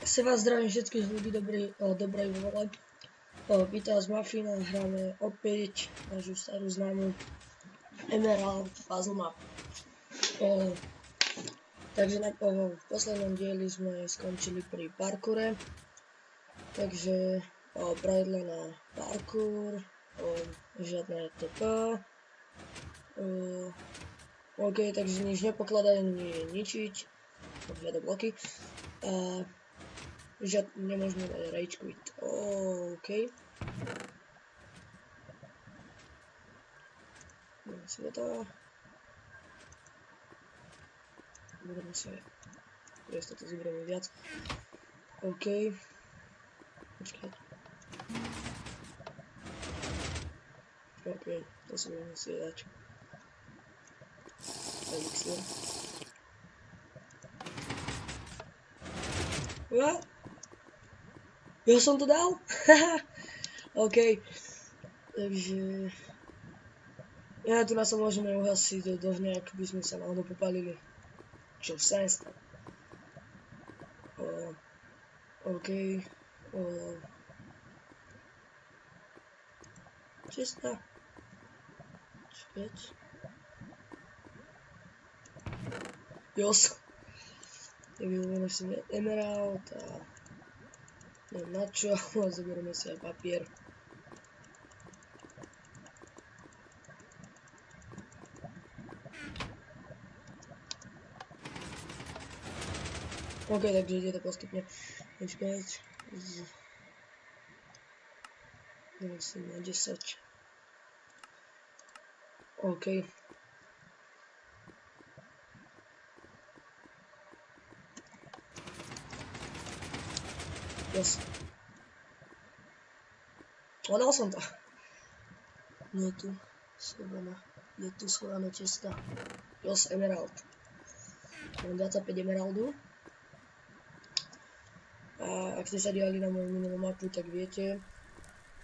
Se vás zdravím všetkých ľudí dobrej vole. Vítam vás Mafina, hráme opäť našu starú známu Emerald Puzzle Map. Takže v poslednom dieli sme skončili pri parkoure. Takže pravidla na parkour, žiadne TP. OK, takže nič nepokladať, ani ničiť, žiadne bloky. Nemôžeme dať rage quit. OK. Budeme si to. Budeme si to zoberieme viac. OK. Počkať. OK, to si budeme si dať. Elixir. Ja som to dal? OK. Takže... Ja tu nás sa môžeme uhasiť do hňa, ak by sme sa náhodou popalili. Čo sa stane? OK. Čistá. Čekať. Jos. Vyvolíme si Emerald a neviem na čo, ale zoberieme si aj papier. OK, takže ide to postupne. Počkať. Musím na 10. OK. Yes. Dal som to. Nie tu schované cesta. Jos, Emerald. Mám 25 Emeraldu. A ak ste sa diali na moju minulú mapu, tak viete,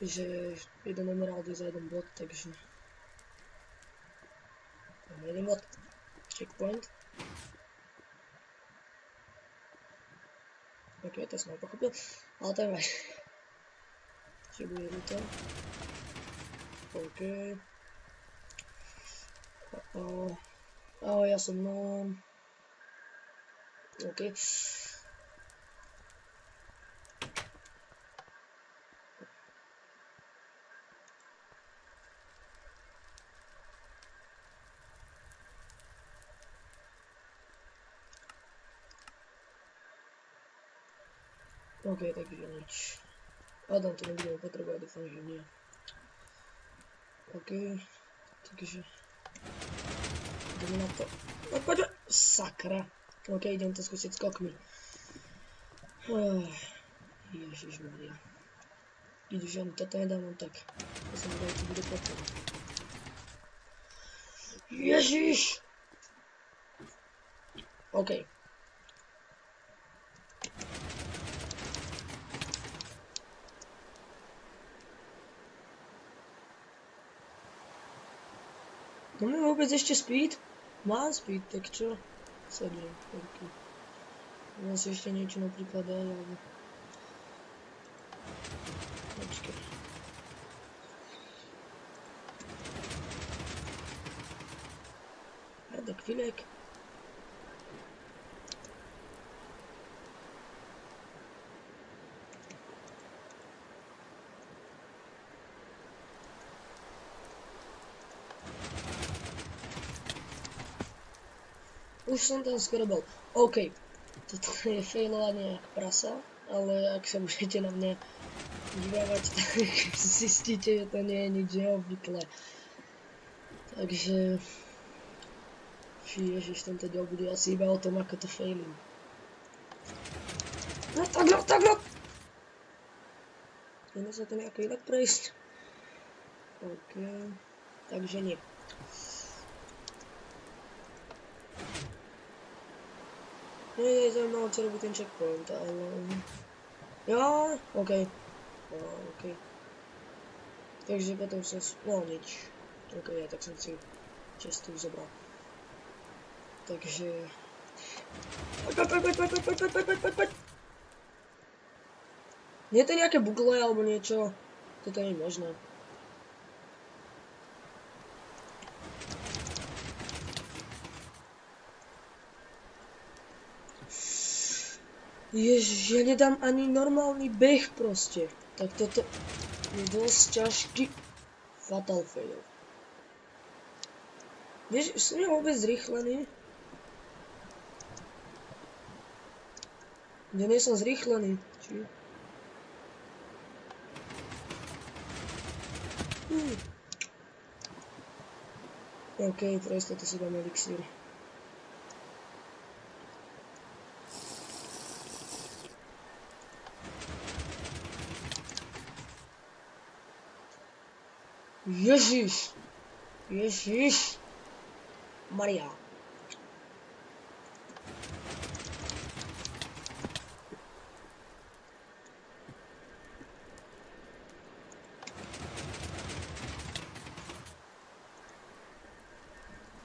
že jeden Emerald je za jeden bod, takže... Máme jeden bod. Checkpoint. OK, to som pochopil, ale to je vaj. Čiže bude to. OK. Ja som non. OK. OK, takže nič. Adam to nebudeme potrebovať, dúfam, že nie. OK, takže... Ideme na to. Poďme! Sakra! OK, idem to skúsiť skokmi. Ježišmaria. Vidíš, ani toto nedám, tak to sa mi dá, čo bude potom. Ježiš! OK. Máme vôbec ešte speed? Mám speed, tak čo? Sedím, okay. Mám si ešte niečo napríklad dať, alebo... Počkej. Tak chvíľek. Už som tam skoro bol. OK. Toto je failovanie jak prasa, ale ak sa budete na mňa dívať, tak zistíte, že to nie je nič neobvyklé. Takže... Ježiš, tento diel bude asi iba o tom, ako to failim. No takto! Nedá sa to nejako inak prejsť? OK. Takže nie. Nie je zaujímavé, čo robí ten checkpoint, ale... Ja, OK. OK. Takže potom som... No nič. OK, ja tak som si čestu zobral. Takže... Poď! Nie je to nejaké bugle alebo niečo? Toto nie je možné. Ježiš, ja nedám ani normálny beh proste. Tak toto je dosť ťažký fatal fail. Vieš, som ja vôbec zrýchlený? Ja nie som zrýchlený. Či? OK, pre istotu si dám elixír. Ježiš! Ježiš! Maria.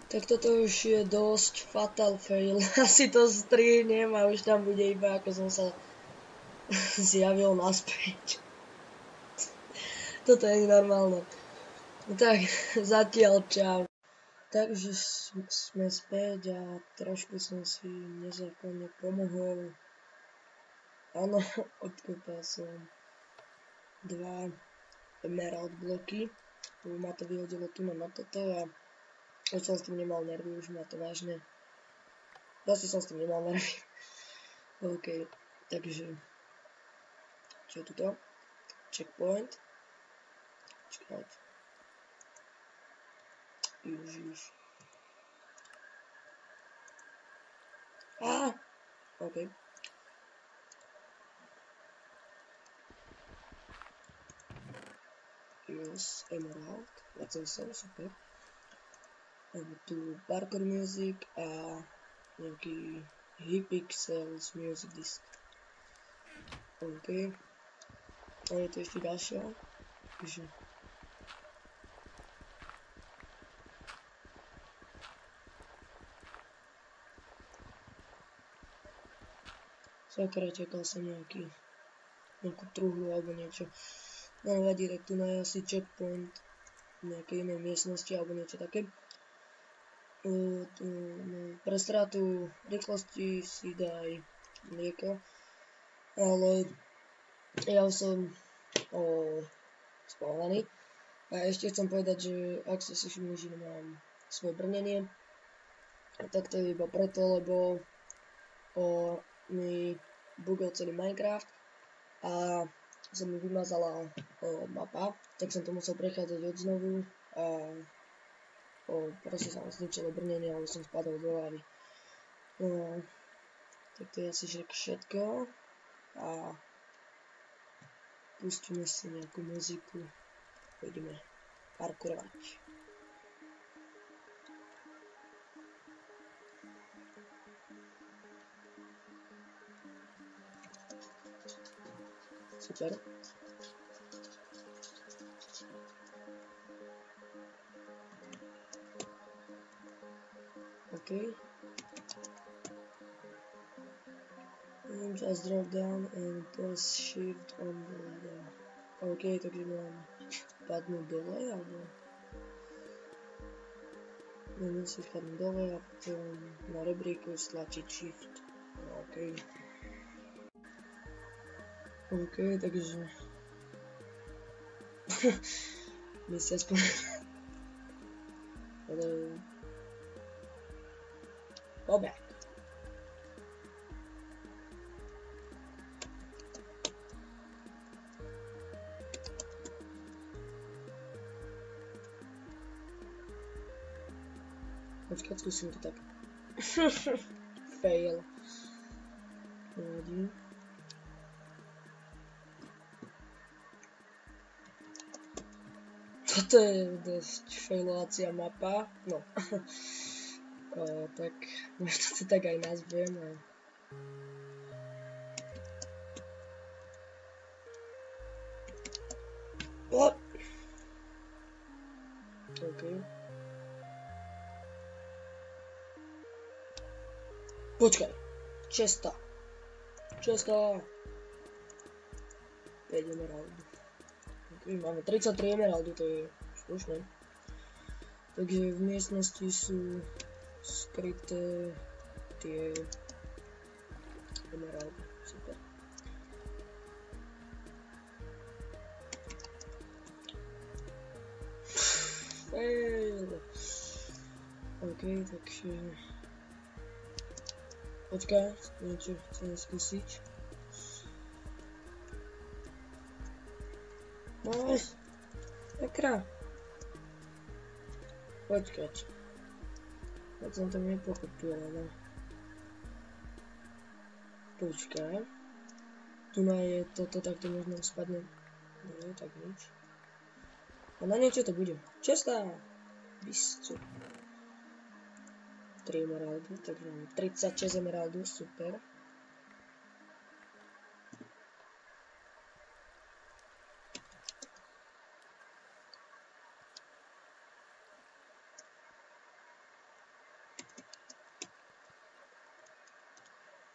Tak toto už je dosť fatal fail. Asi to strihnem a už tam bude iba ako som sa zjavil naspäť. Toto je normálne. Tak, zatiaľ čau. Takže sme späť a trošku som si nezákonne pomohol. Áno, odkopal som 2 emerald bloky. Ma to vyhodilo tu na toto a už som s tým nemal nervy, už ma to vážne. Vlastne som s tým nemal nervy. OK, takže čo je tuto? Checkpoint. Čakať. Ježiš. OK. Yes, emerald. Vracem sa, super. Máme tu parkour music a nejaký Hypixels music disc. OK. A je tu ešte ďalšia. Takže sakra, čakal som nejakú truhlu alebo niečo. No vadí, tak tu je asi checkpoint v nejakej inej miestnosti alebo niečo také. Pre stratu rýchlosti si daj mlieko, ale ja už som spomalený. A ešte chcem povedať, že ak ste si všimli, že nemám svoje brnenie, tak to je iba preto, lebo mi bugol celý Minecraft a sa mi vymazala mapa, tak som to musel prechádzať od znovu a proste sa mi zničilo brnenie, ale som spadol do lávy. Tak to je asi všetko a pustíme si nejakú muziku, poďme parkourovať. Super. OK. Just drop down and press shift on the ladder. OK, takže mám padnúť dole, alebo nemusíš padnúť dole a potom na rebríku stlačiť shift. OK. OK, takže my si aspoň dobre. Počkať, skúsim to tak. Fail. Nevadí. Toto je dosť failovacia mapa, no. Tak možno to tak aj nazvem. OK. Počkaj. Česta. 5 emeraldu. Okay, máme 33 emeraldu, to je slušné. Takže v miestnosti sú skryté tie emeraldy. Super. Fail. OK, takže... Počkaj, niečo chcem skúsiť. No, sakra. Počkať. Ja som to nepochopil, ale... Počkaj. Tu je toto, takto možno spadne. Nie, tak nič. A na niečo to bude. Čestá! Vyscu. 3 emeraldy, takže máme 36 emeraldov, super.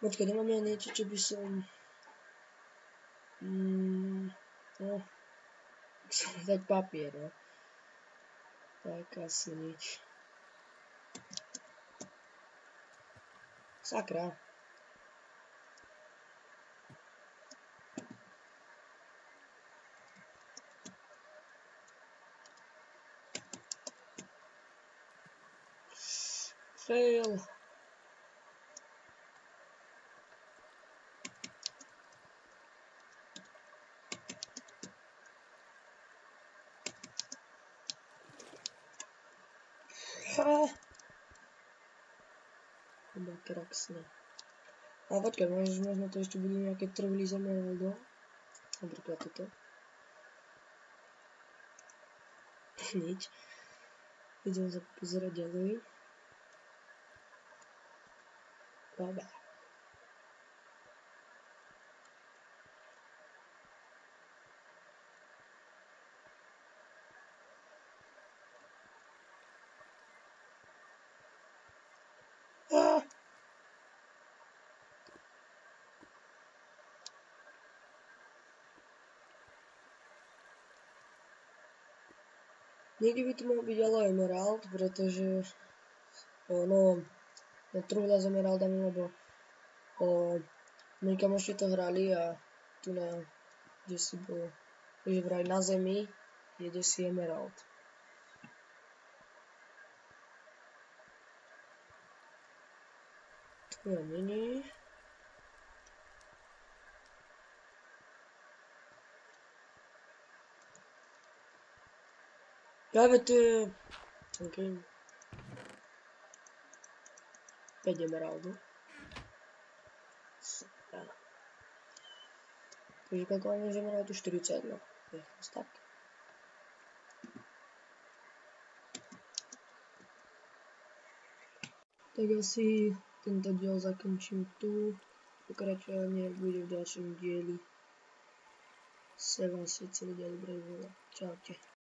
Počkaj, nemám ja niečo, čo by som... No... Chcem dať papier, no. Tak asi nič. Sakra. Fail. Ha. Chyba kraxne. A počkaj, možno to ešte budú nejaké trvly z emeraldov. Napríklad toto. Nič. Idem sa pozerať ďalej. Dobre. Niekde by to mohol byť ale emerald, pretože no truhla s emeraldami, lebo moji kamoši to hrali a tu na, kde si bol, že vraj na zemi jede si emerald. Tu není. Práve tu je... OK. 5 emeraldov. Super. Takže koľko máme už emeraldov? 41. Tak. Tak asi tento diel zakončím tu. Pokračovanie bude v ďalšom dieli. Sa vám všetci ľudia dobre vôľa. Čaute.